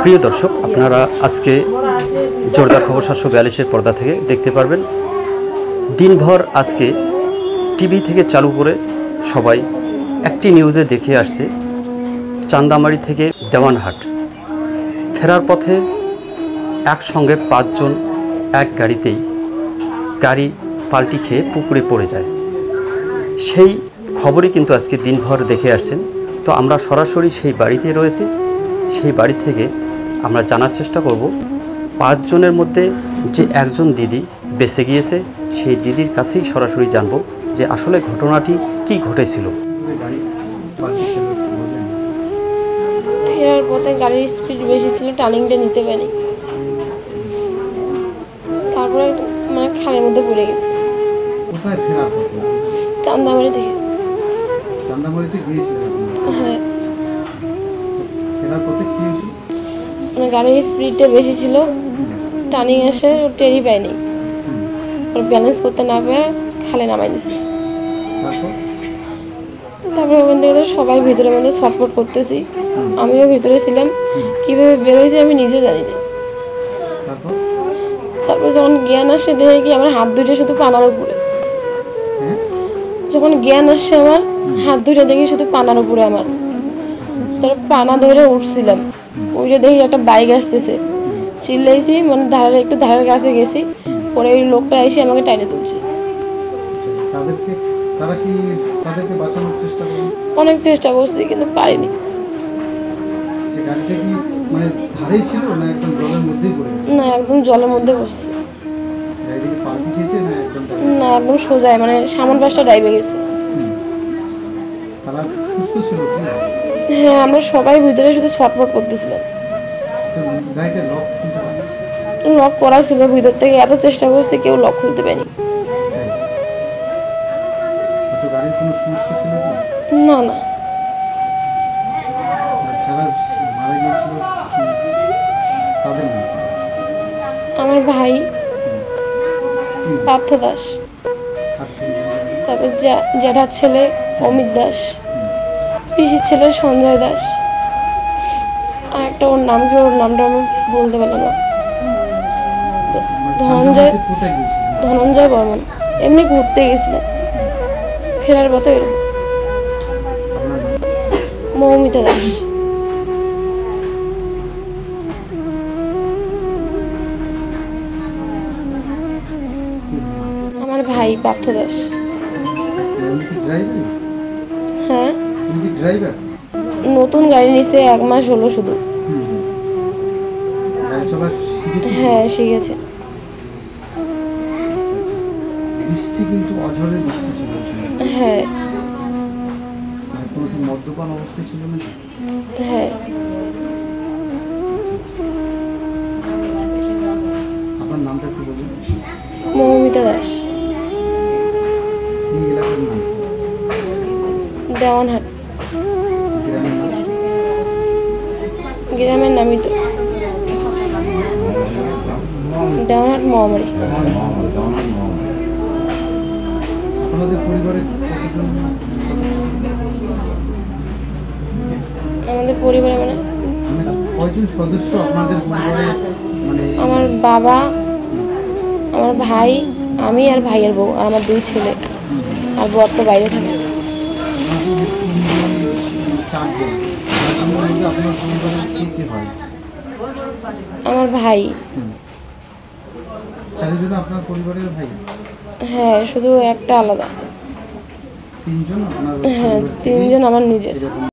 প্রিয় দর্শক, আপনারা আজকে জোরদার খবর 742-এর পর্দা থেকে দেখতে পারবেন। দিনভর আজকে টিভি থেকে চালু করে সবাই একটি নিউজে দেখে আসছে চান্দামারি থেকে দেওয়ানহাট ফেরার পথে একসঙ্গে 5 জন এক গাড়িতেই গাড়ি পাল্টি খেয়ে পুকুরে পড়ে যায়। সেই খবরই কিন্তু আজকে দিনভর দেখে আসছেন। তো আমরা সরাসরি সেই বাড়িতে রয়েছি। সেই বাড়ি থেকে আমরা জানার চেষ্টা করব 5 জনের মধ্যে যে একজন দিদি বেঁচে গিয়েছে, সেই দিদির কাছেই সরাসরি জানব যে আসলে ঘটনাটি কি ঘটেছিল। ফেরার পথে গাড়ির স্পিড বেশি ছিল, টার্নিংটা নিতে পারি, তারপরে মানে খালের মধ্যে পড়ে গেছে। কোথায় ফেরার পথে? চান্দামারি থেকে। চান্দামারিতে গিয়েছিলেন? হ্যাঁ। ফেরার পথে কি হয়েছিল? মানে গাড়ির স্পিডটা বেশি ছিল, টার্নিং এসে টেরই পায়নি, ব্যালেন্স করতে না পেয়ে খালে নামাই দিছে। তারপরে ওখান থেকে তো সবাই ভিতরের মধ্যে ছটফট করতেছি, আমিও ভিতরে ছিলাম। কীভাবে বেরোয়েছি আমি নিজে জানি না। তারপরে যখন জ্ঞান আসে দেখে কি আমার হাত দুটো শুধু পানার উপরে। যখন জ্ঞান আসছে আমার হাত দুটো দেখি শুধু পানার উপরে আমার। তারপর পানা ধরে উঠছিলাম, ওইটা দেখি একটা বাইক আসতেছে, চিল্লাইছি, মানে একটু ধারের কাছে গেছি, পরে ওই লোকটা এসে আমাকে টাইনে তুলছে। অনেক চেষ্টা করছি কিন্তু পারিনি। না, একদম জলের মধ্যে বসছে। না, একদম সোজায়, মানে সামন পাশটা ডাইবে গেছে। হ্যাঁ, আমরা সবাই ভিতরে শুধু ছটফট করতেছিলাম। লক করা ছিল, ভিতর থেকে এত চেষ্টা করছে, কেউ লক খুলতে পারেনি। না না, আমার ভাই পার্থ দাস, তারপর জ্যাঠার ছেলে অমিত দাস, পিসির ছেলে সঞ্জয় দাস, আর একটা ওর নামটা আমি বলতে পারলাম না, ধনঞ্জয় বর্মন। এমনি ঘুরতে গেছিলেন, ফেরার পথে মৌমিতা দাস। আমার ভাই পার্থ দাস। হ্যাঁ, নতুন গাড়ি নিছে, 1 মাস হলো শুধু। হ্যাঁ, শিখেছে। বৃষ্টি কিন্তু অঝরে বৃষ্টি ছিল। হ্যাঁ। কোনো মদ্যপান অবস্থায় ছিল না? হ্যাঁ। আপনার নামটা একটু বলুন। মৌমিতা দাস। এই এলাকার নাম? দেওয়ানহাট। গ্রামের নামই তো দেওয়ানহাট মহামারী। আপনাদের পরিবারের আমাদের পরিবারে মানে কয়জন সদস্য আপনাদের পরিবারে? মানে আমার বাবা, আমার ভাই, আমি আর ভাইয়ের বউ, আর আমার 2 ছেলে, আর বর তো বাইরে থাকে। আমার ভাই। 4 জন আপনার পরিবারের ভাই? হ্যাঁ, শুধু একটা আলাদা। 3 জন আপনার? হ্যাঁ, 3 জন আমার নিজের।